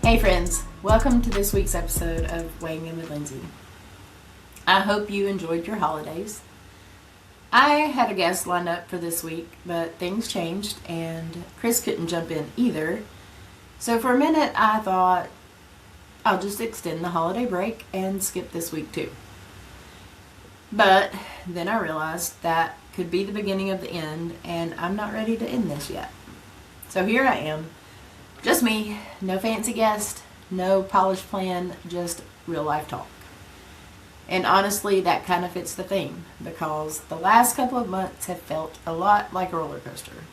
Hey friends, welcome to this week's episode of Weighing In with Lindsie. I hope you enjoyed your holidays. I had a guest lined up for this week, but things changed and Chris couldn't jump in either. So for a minute I thought I'll just extend the holiday break and skip this week too. But then I realized that could be the beginning of the end, and I'm not ready to end this yet. So here I am. Just me, no fancy guest, no polished plan, just real life talk. And honestly, that kind of fits the theme, because the last couple of months have felt a lot like a roller coaster.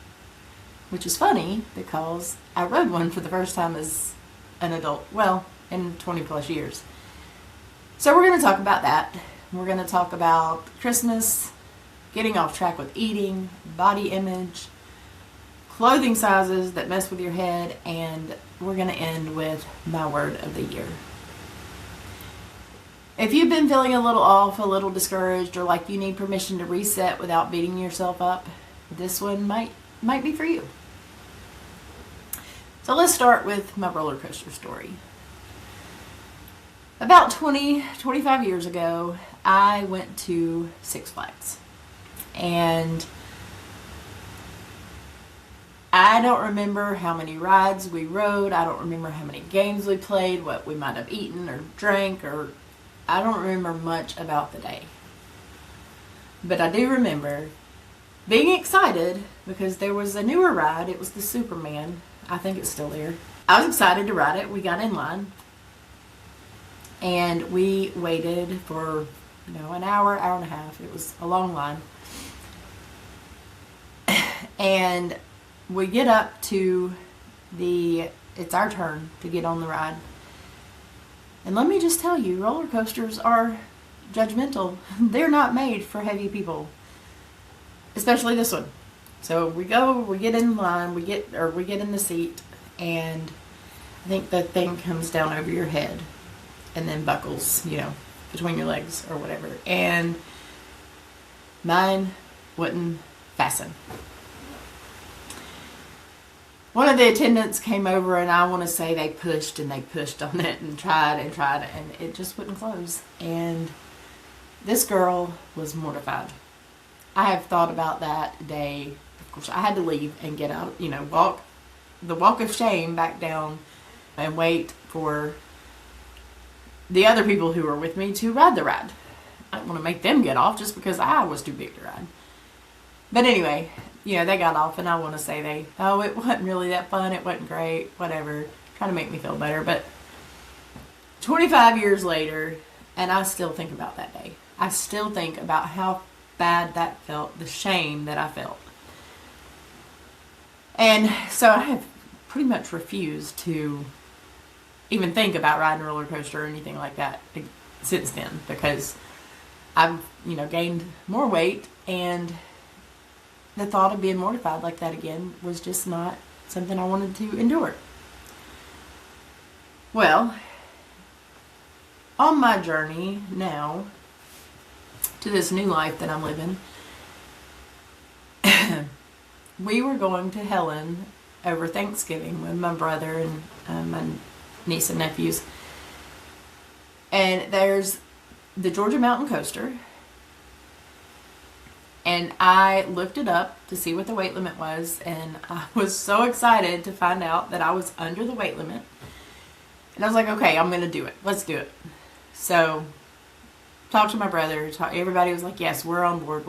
Which is funny, because I rode one for the first time as an adult, well, in 20 plus years. So we're going to talk about that. We're going to talk about Christmas, getting off track with eating, body image, clothing sizes that mess with your head, and we're going to end with my word of the year. If you've been feeling a little off, a little discouraged, or like you need permission to reset without beating yourself up, this one might be for you. So let's start with my roller coaster story. About 25 years ago, I went to Six Flags. And I don't remember how many rides we rode. I don't remember how many games we played, what we might have eaten or drank, or I don't remember much about the day. But I do remember being excited because there was a newer ride. It was the Superman. I think it's still there. I was excited to ride it. We got in line. And we waited for, an hour and a half. It was a long line. And we get up to it's our turn to get on the ride. And let me just tell you, roller coasters are judgmental. They're not made for heavy people. Especially this one. So we get in line, we get in the seat, and I think the thing comes down over your head and then buckles, between your legs or whatever. And mine wouldn't fasten. One of the attendants came over, and I want to say they pushed on it and tried, and it just wouldn't close. And this girl was mortified. I have thought about that day. Of course, I had to leave and get out, walk the walk of shame back down and wait for the other people who were with me to ride the ride. I didn't want to make them get off just because I was too big to ride. But anyway, they got off, and I want to say it wasn't really that fun, it wasn't great, whatever, trying to make me feel better. But 25 years later, and I still think about that day. I still think about how bad that felt, the shame that I felt. And so I have pretty much refused to even think about riding a roller coaster or anything like that since then, because I've, gained more weight, and the thought of being mortified like that again was just not something I wanted to endure. Well, on my journey now to this new life that I'm living, we were going to Helen over Thanksgiving with my brother and my niece and nephews. And there's the Georgia Mountain Coaster. And I looked it up to see what the weight limit was, and I was so excited to find out that I was under the weight limit. And I was like, okay, I'm going to do it. Let's do it. So, talked to my brother. Everybody was like, yes, we're on board.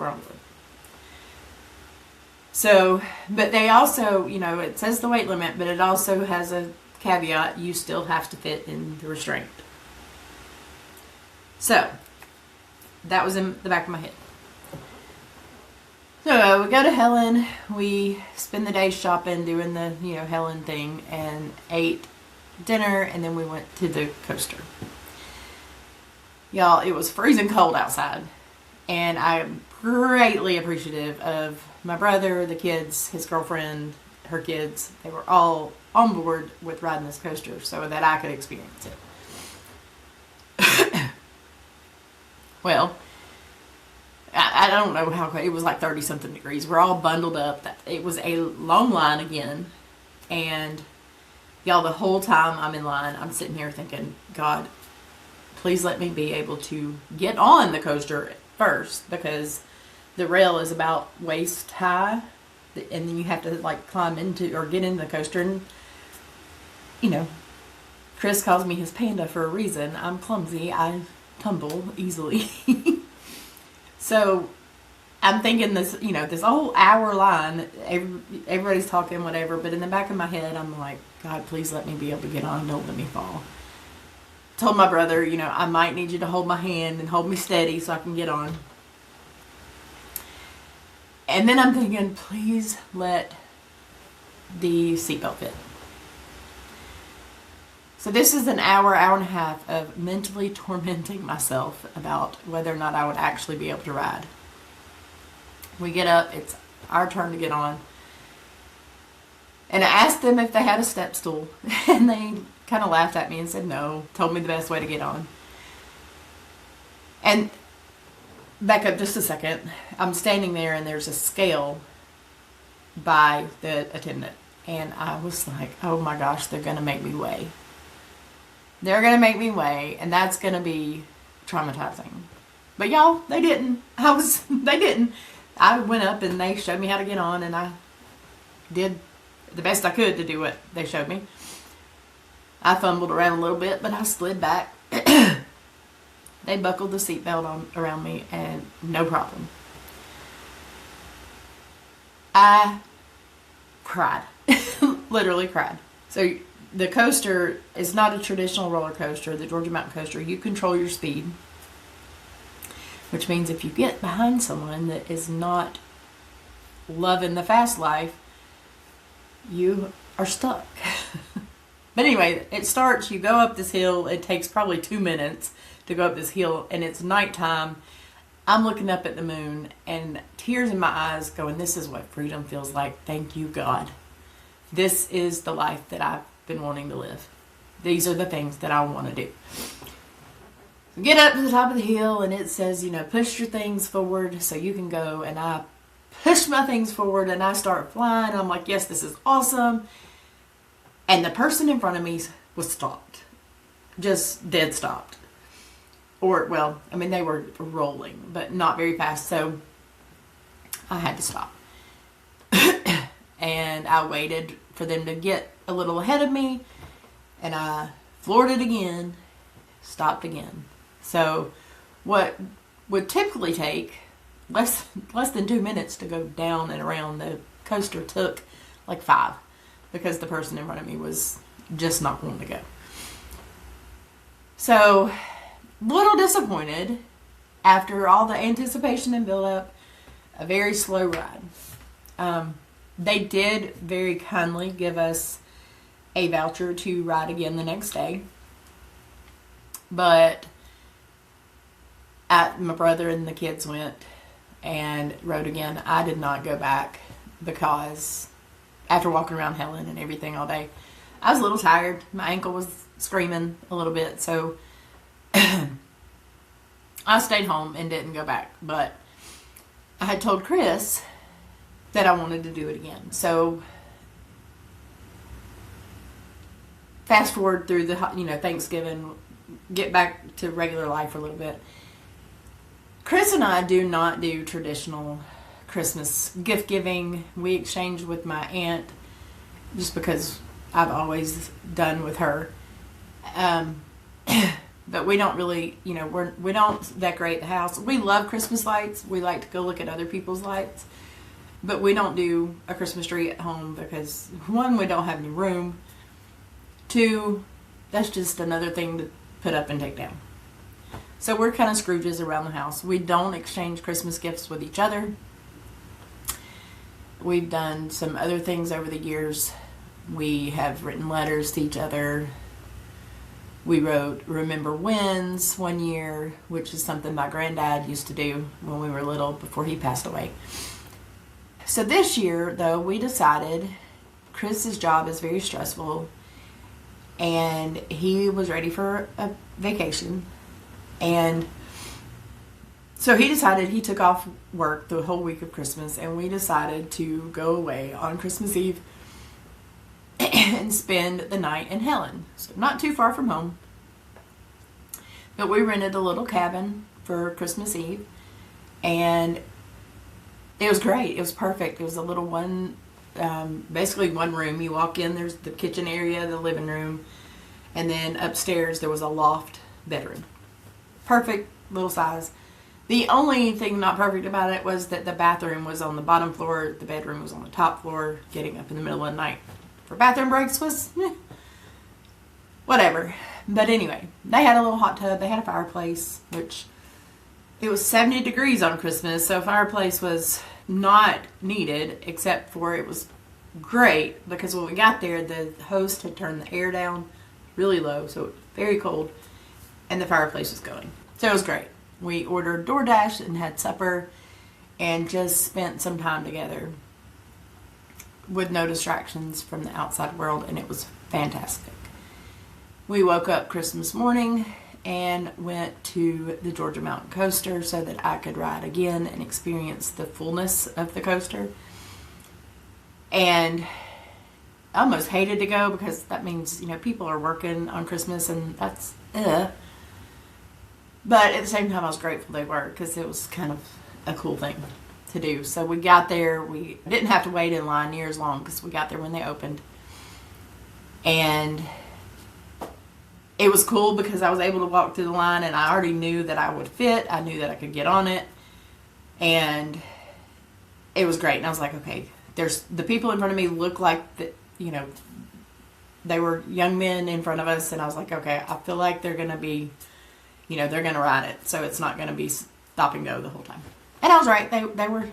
So, but they also, it says the weight limit, but it also has a caveat. You still have to fit in the restraint. So, that was in the back of my head. So we go to Helen, we spend the day shopping, doing the, Helen thing, and ate dinner, and then we went to the coaster. Y'all, it was freezing cold outside, and I'm greatly appreciative of my brother, the kids, his girlfriend, her kids. They were all on board with riding this coaster so that I could experience it. Well, I don't know how, it was like 30 something degrees. We're all bundled up. It was a long line again. And Y'all, the whole time I'm in line, I'm sitting here thinking, God, please let me be able to get on the coaster first, because the rail is about waist high, and then you have to like climb into or get into the coaster. And you know, Chris calls me his panda for a reason. I'm clumsy. I tumble easily. So I'm thinking this, this whole hour line, everybody's talking, whatever, but in the back of my head, I'm like, God, please let me be able to get on. Don't let me fall. Told my brother, I might need you to hold my hand and hold me steady so I can get on. And then I'm thinking, please let the seatbelt fit. So this is an hour and a half of mentally tormenting myself about whether or not I would actually be able to ride. We get up, it's our turn to get on. And I asked them if they had a step stool, and they kind of laughed at me and said no, told me the best way to get on. And back up just a second, I'm standing there and there's a scale by the attendant. And I was like, oh my gosh, they're going to make me weigh. They're going to make me weigh, and that's going to be traumatizing. But y'all, they didn't. They didn't. I went up and they showed me how to get on, and I did the best I could to do what they showed me. I fumbled around a little bit, but I slid back. They buckled the seatbelt on around me, and no problem. I cried. Literally cried. So the coaster is not a traditional roller coaster, the Georgia Mountain Coaster. You control your speed, which means if you get behind someone that is not loving the fast life, you are stuck. But anyway, it starts, you go up this hill. It takes probably 2 minutes to go up this hill, and it's nighttime. I'm looking up at the moon and tears in my eyes going, this is what freedom feels like. Thank you, God. This is the life that I've been wanting to live. These are the things that I want to do. So get up to the top of the hill, and it says, push your things forward so you can go. And I push my things forward and I start flying. I'm like, yes, this is awesome. And the person in front of me was stopped. Just dead stopped. Or, they were rolling, but not very fast. So I had to stop. And I waited for them to get a little ahead of me. And I floored it again, stopped again. So what would typically take less than 2 minutes to go down and around the coaster took like 5, because the person in front of me was just not wanting to go. So, little disappointed after all the anticipation and build up, a very slow ride. They did very kindly give us a voucher to ride again the next day. But my brother and the kids went and rode again. I did not go back because after walking around Helen and everything all day, I was a little tired. My ankle was screaming a little bit, so I stayed home and didn't go back. But I had told Chris that I wanted to do it again. So fast forward through the Thanksgiving, get back to regular life for a little bit. Chris and I do not do traditional Christmas gift giving. We exchange with my aunt just because I've always done with her. But we don't really, we don't decorate the house. We love Christmas lights. We like to go look at other people's lights. But we don't do a Christmas tree at home because, 1, we don't have any room. 2, that's just another thing to put up and take down. So we're kind of Scrooges around the house. We don't exchange Christmas gifts with each other. We've done some other things over the years. We have written letters to each other. We wrote Remember When's one year, which is something my granddad used to do when we were little before he passed away. So this year, though, we decided Chris's job is very stressful, and he was ready for a vacation. And so he decided, he took off work the whole week of Christmas, and we decided to go away on Christmas Eve and spend the night in Helen. So not too far from home. But we rented a little cabin for Christmas Eve, and it was great. It was perfect. It was a little basically one room. You walk in, there's the kitchen area, the living room, and then upstairs there was a loft bedroom. Perfect little size. The only thing not perfect about it was that the bathroom was on the bottom floor, the bedroom was on the top floor. Getting up in the middle of the night for bathroom breaks was whatever. But anyway, they had a little hot tub, they had a fireplace, which it was 70 degrees on Christmas, so a fireplace was not needed, except for it was great because when we got there, the host had turned the air down really low, so it was very cold, and the fireplace was going. So it was great. We ordered DoorDash and had supper and just spent some time together with no distractions from the outside world, and it was fantastic. We woke up Christmas morning and went to the Georgia Mountain Coaster so that I could ride again and experience the fullness of the coaster. And I almost hated to go because that means, people are working on Christmas, and that's But at the same time, I was grateful they were because it was kind of a cool thing to do. So we got there. We didn't have to wait in line near as long because we got there when they opened. And it was cool because I was able to walk through the line, and I already knew that I would fit. I knew that I could get on it. And it was great. And I was like, okay, there's the people in front of me look like, they were young men in front of us. And I was like, okay, I feel like they're going to be... they're going to ride it, so it's not going to be stop and go the whole time. And I was right.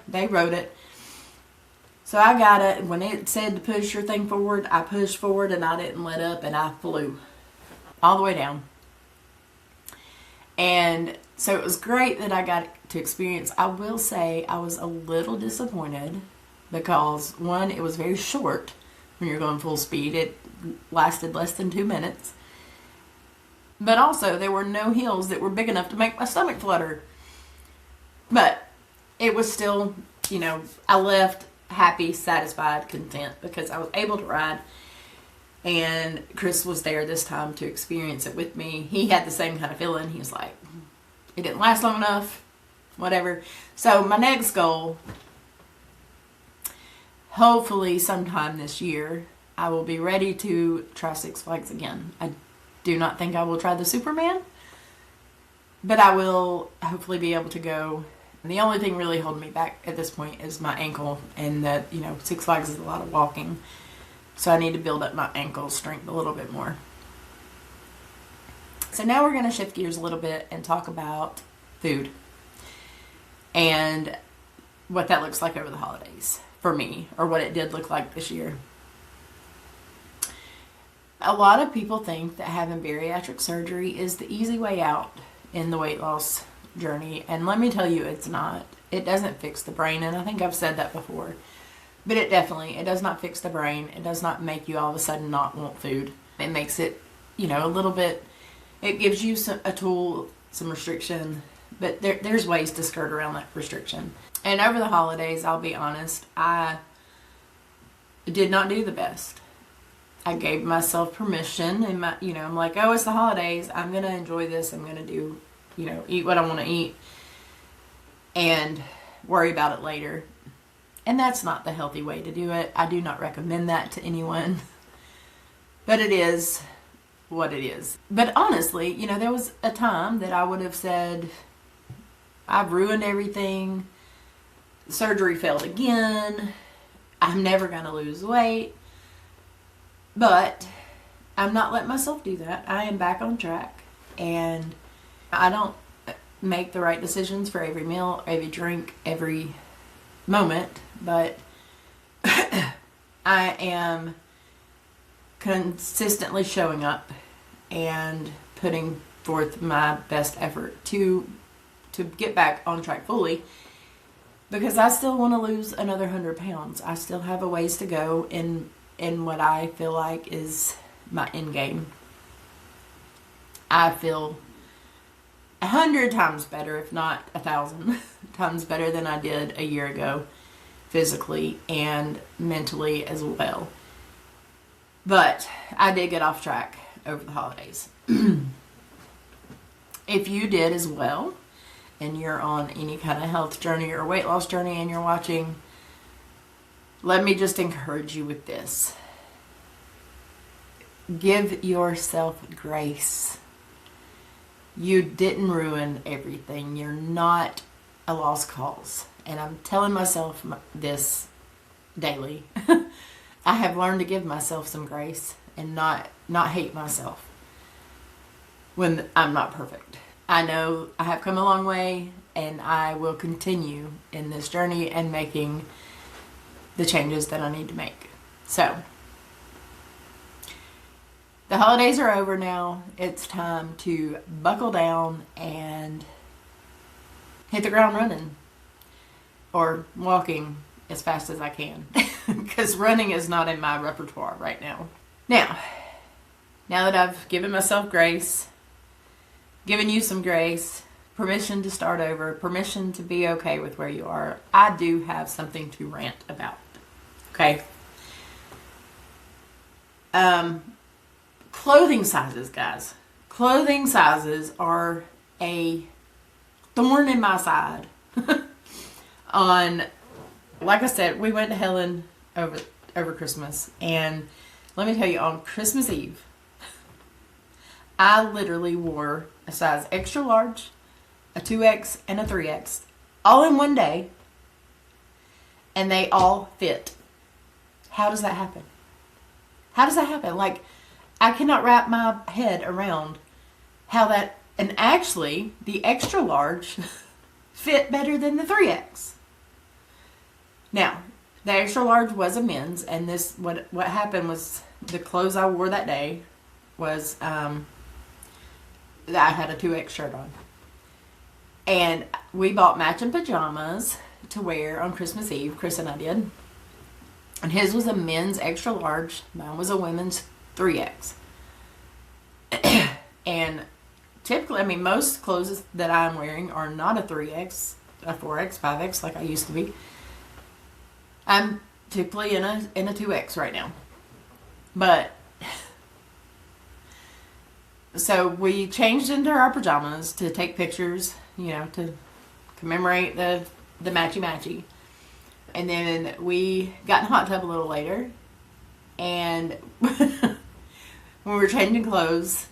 They rode it. So I got it. When it said to push your thing forward, I pushed forward, and I didn't let up, and I flew all the way down. And so it was great that I got to experience. I will say I was a little disappointed because, one, it was very short when you're going full speed. It lasted less than 2 minutes. But also, there were no hills that were big enough to make my stomach flutter. But it was still, I left happy, satisfied, content because I was able to ride. And Chris was there this time to experience it with me. He had the same kind of feeling. He was like, it didn't last long enough, whatever. So my next goal, hopefully sometime this year, I will be ready to try Six Flags again. I do not think I will try the Superman, but I will hopefully be able to go. And the only thing really holding me back at this point is my ankle, and that, Six Flags is a lot of walking, so I need to build up my ankle strength a little bit more. So now we're going to shift gears a little bit and talk about food and what that looks like over the holidays for me, or what it did look like this year. A lot of people think that having bariatric surgery is the easy way out in the weight loss journey. And let me tell you, it's not. It doesn't fix the brain. And I think I've said that before. But it does not fix the brain. It does not make you all of a sudden not want food. It makes it, a little bit, it gives you a tool, some restriction. But there's ways to skirt around that restriction. And over the holidays, I'll be honest, I did not do the best. I gave myself permission, and I'm like, oh, it's the holidays. I'm going to enjoy this. I'm going to do, eat what I want to eat and worry about it later. And that's not the healthy way to do it. I do not recommend that to anyone, but it is what it is. But honestly, there was a time that I would have said, I've ruined everything. Surgery failed again. I'm never going to lose weight. But I'm not letting myself do that. I am back on track, and I don't make the right decisions for every meal, every drink, every moment, but I am consistently showing up and putting forth my best effort to get back on track fully, because I still want to lose another 100 pounds. I still have a ways to go in what I feel like is my end game. I feel 100 times better, if not 1,000 times better than I did a year ago, physically and mentally as well. But I did get off track over the holidays. If you did as well, and you're on any kind of health journey or weight loss journey and you're watching, let me just encourage you with this. Give yourself grace. You didn't ruin everything. You're not a lost cause. And I'm telling myself this daily. I have learned to give myself some grace and not hate myself when I'm not perfect. I know I have come a long way, and I will continue in this journey and making the changes that I need to make. So, the holidays are over now. It's time to buckle down and hit the ground running, or walking as fast as I can, because running is not in my repertoire right now. Now that I've given myself grace, given you some grace, permission to start over, permission to be okay with where you are, I do have something to rant about. Okay? Clothing sizes, guys. Clothing sizes are a thorn in my side. Like I said, we went to Helen over Christmas, and let me tell you, on Christmas Eve, I literally wore a size extra large, a 2X, and a 3X, all in one day, and they all fit. How does that happen? How does that happen? Like, I cannot wrap my head around how that, and actually, the extra large fit better than the 3X. Now, the extra large was a men's, and this, what happened was, the clothes I wore that day was, I had a 2X shirt on. And we bought matching pajamas to wear on Christmas Eve, Chris and I did. And his was a men's extra large, mine was a women's 3X. And typically, I mean, most clothes that I'm wearing are not a 3X, a 4X, 5X like I used to be. I'm typically in a 2X right now. But so we changed into our pajamas to take pictures, you know, to commemorate the matchy-matchy. And then we got in the hot tub a little later, and when we were changing clothes,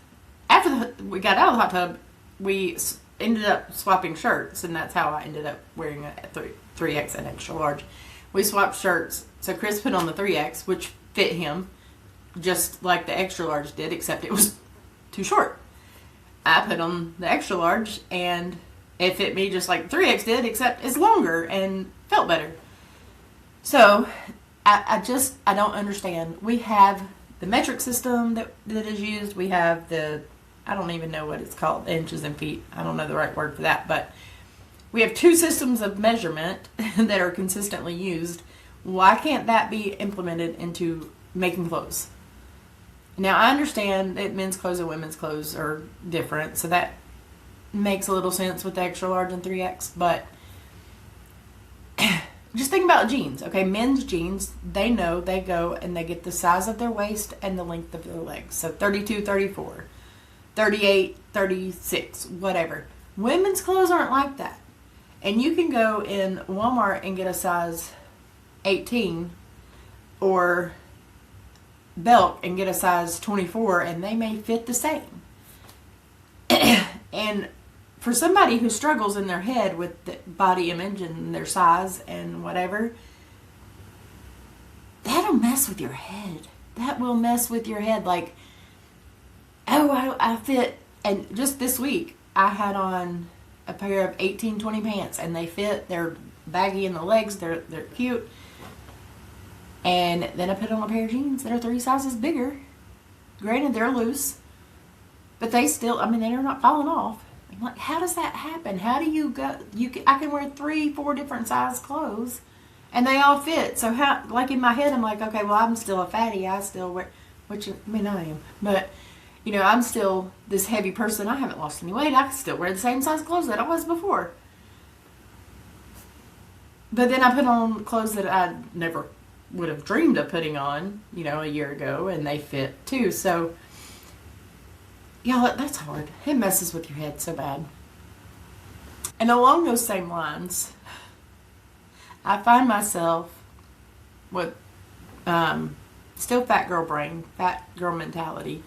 after we got out of the hot tub, we ended up swapping shirts, and that's how I ended up wearing a 3X and extra large. We swapped shirts, so Chris put on the 3X, which fit him just like the extra large did, except it was too short. I put on the extra large, and it fit me just like 3X did, except it's longer and felt better. So, I don't understand. We have the metric system that is used. We have I don't even know what it's called, inches and feet. I don't know the right word for that, but we have two systems of measurement that are consistently used. Why can't that be implemented into making clothes? Now, I understand that men's clothes and women's clothes are different, so that makes a little sense with the extra large and 3X, but just think about jeans, okay? Men's jeans, they know they go and they get the size of their waist and the length of their legs. So 32, 34, 38, 36, whatever. Women's clothes aren't like that. And you can go in Walmart and get a size 18 or Belk and get a size 24, and they may fit the same. And for somebody who struggles in their head with the body image and their size and whatever, that'll mess with your head. That will mess with your head. Like, oh, I fit. And just this week, I had on a pair of 18-20 pants, and they fit. They're baggy in the legs. They're cute. And then I put on a pair of jeans that are 3 sizes bigger. Granted, they're loose, but they still, I mean, they're not falling off. I'm like, how does that happen? How do you go? I can wear 3-4 different size clothes, and they all fit. So how? Like in my head, I'm like, okay, well, I'm still a fatty. I still wear, which I mean, I am, but you know, I'm still this heavy person. I haven't lost any weight. I can still wear the same size clothes that I was before. But then I put on clothes that I never would have dreamed of putting on, a year ago, and they fit too. So, that's hard. It messes with your head so bad. And along those same lines, I find myself with still fat girl brain, fat girl mentality.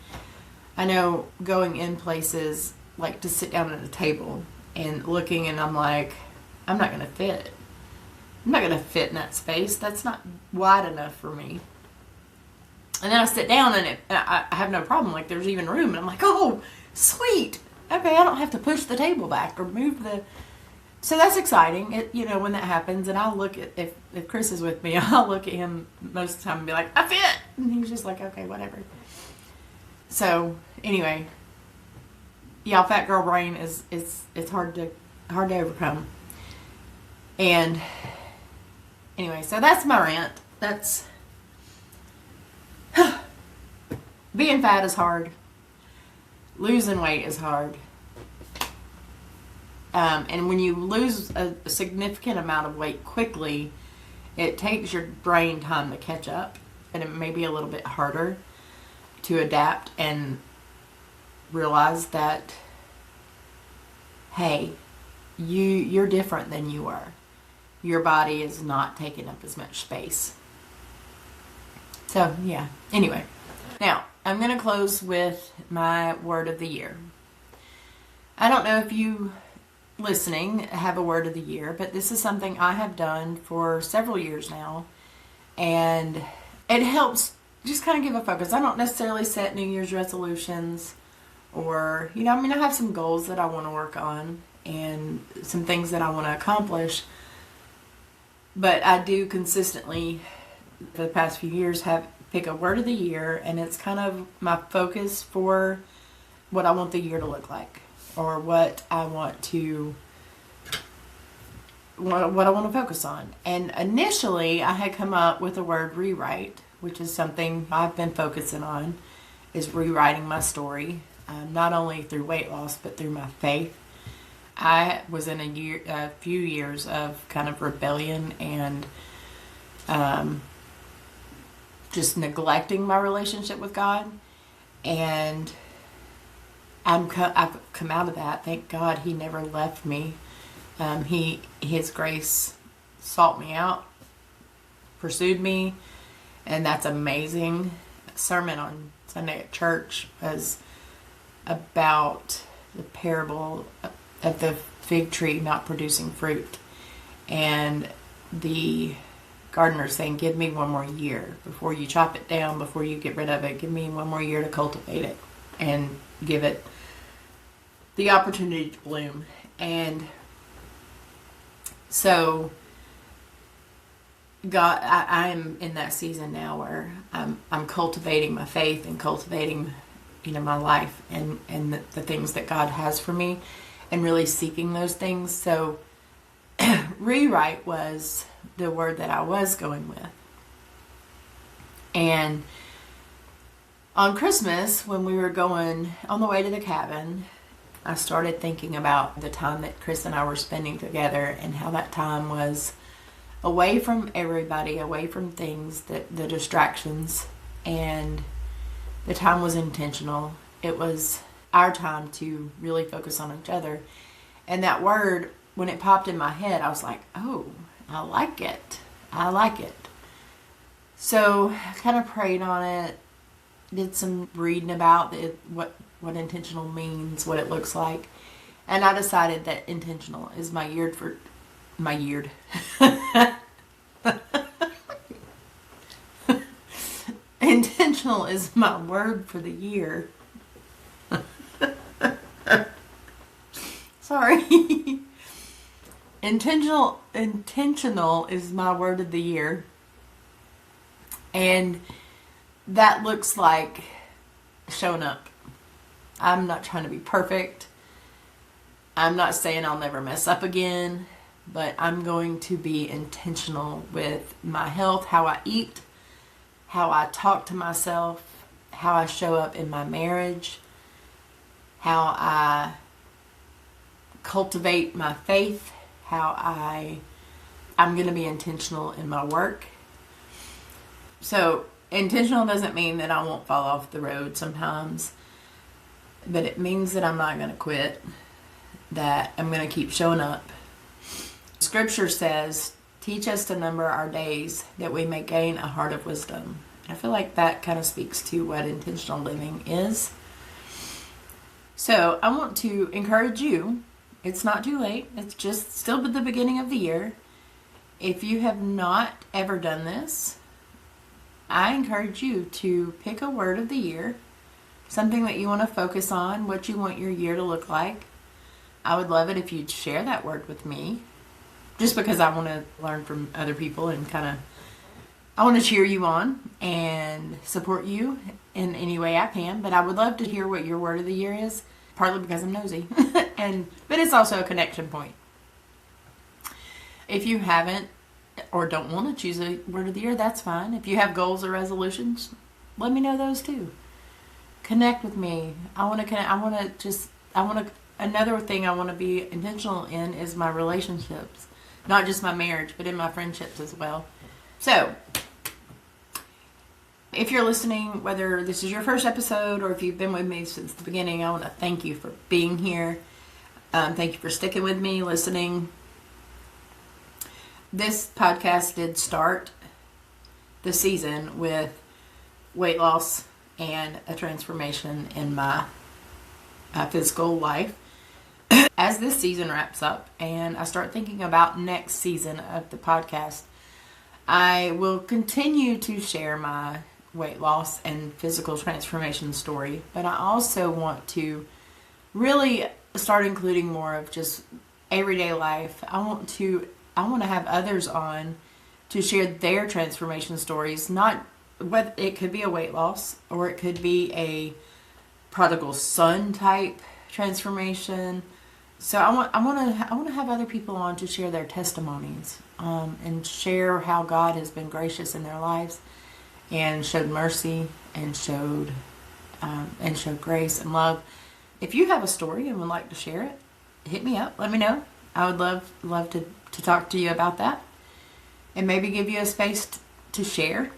I know going in places like to sit down at a table and looking, and I'm like, I'm not going to fit. I'm not going to fit in that space. That's not wide enough for me. And then I sit down and I have no problem. Like, there's even room. And I'm like, oh, sweet. Okay, I don't have to push the table back or move the... So that's exciting, when that happens. And I'll look at, if Chris is with me, I'll look at him most of the time and be like, I fit. And he's just like, okay, whatever. So, anyway. Yeah, fat girl brain it's hard to overcome. And anyway, so that's my rant. That's being fat is hard. Losing weight is hard. And when you lose a significant amount of weight quickly, it takes your brain time to catch up, and it may be a little bit harder to adapt and realize that, hey, you're different than you were. Your body is not taking up as much space. So, yeah. Anyway. Now, I'm going to close with my word of the year. I don't know if you listening have a word of the year, but this is something I have done for several years now. And it helps just kind of give a focus. I don't necessarily set New Year's resolutions or, I have some goals that I want to work on and some things that I want to accomplish. But I do consistently, for the past few years, pick a word of the year, and it's kind of my focus for what I want the year to look like, or what I want to focus on. And initially, I had come up with the word rewrite, which is something I've been focusing on, is rewriting my story, not only through weight loss, but through my faith. I was in a few years of kind of rebellion and just neglecting my relationship with God, and I've come out of that. Thank God He never left me. His grace sought me out, pursued me, and that's amazing. A sermon on Sunday at church was about the parable of the fig tree not producing fruit, and the gardener saying, give me one more year before you chop it down, before you get rid of it. Give me one more year to cultivate it and give it the opportunity to bloom. And so God, I'm in that season now where I'm cultivating my faith and cultivating my life and the things that God has for me, and really seeking those things. So rewrite was the word that I was going with. And on Christmas, when we were going on the way to the cabin, I started thinking about the time that Chris and I were spending together, and how that time was away from everybody, away from things, the distractions, and the time was intentional. It was our time to really focus on each other. And that word, when it popped in my head, I was like, oh, I like it. I like it. So I kind of prayed on it, did some reading about what intentional means, what it looks like. And I decided that intentional is my year for my year. Intentional is my word for the year. Sorry. Intentional is my word of the year. And that looks like showing up. I'm not trying to be perfect. I'm not saying I'll never mess up again, but I'm going to be intentional with my health, how I eat, how I talk to myself, how I show up in my marriage, how I cultivate my faith, how I'm going to be intentional in my work. So intentional doesn't mean that I won't fall off the road sometimes, but it means that I'm not going to quit, that I'm going to keep showing up. Scripture says, teach us to number our days that we may gain a heart of wisdom. I feel like that kind of speaks to what intentional living is. So I want to encourage you. It's not too late. It's just still the beginning of the year. If you have not ever done this, I encourage you to pick a word of the year, something that you want to focus on, what you want your year to look like. I would love it if you'd share that word with me, just because I want to learn from other people and I want to cheer you on and support you in any way I can. But I would love to hear what your word of the year is, partly because I'm nosy, but it's also a connection point. If you haven't or don't want to choose a word of the year, that's fine. If you have goals or resolutions, let me know those too. Connect with me. Another thing I want to be intentional in is my relationships. Not just my marriage, but in my friendships as well. So, if you're listening, whether this is your first episode or if you've been with me since the beginning, I want to thank you for being here. Thank you for sticking with me, listening. This podcast did start the season with weight loss and a transformation in my physical life. As this season wraps up and I start thinking about next season of the podcast, I will continue to share my weight loss and physical transformation story, but I also want to really start including more of just everyday life. I want to have others on to share their transformation stories. Not whether it could be a weight loss or it could be a prodigal son type transformation. So I want to have other people on to share their testimonies and share how God has been gracious in their lives and showed mercy and showed grace and love. If you have a story and would like to share it, hit me up. Let me know. I would love to talk to you about that and maybe give you a space to share.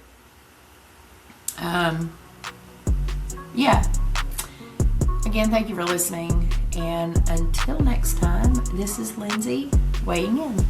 Yeah. Again, thank you for listening. And until next time, this is Lindsie weighing in.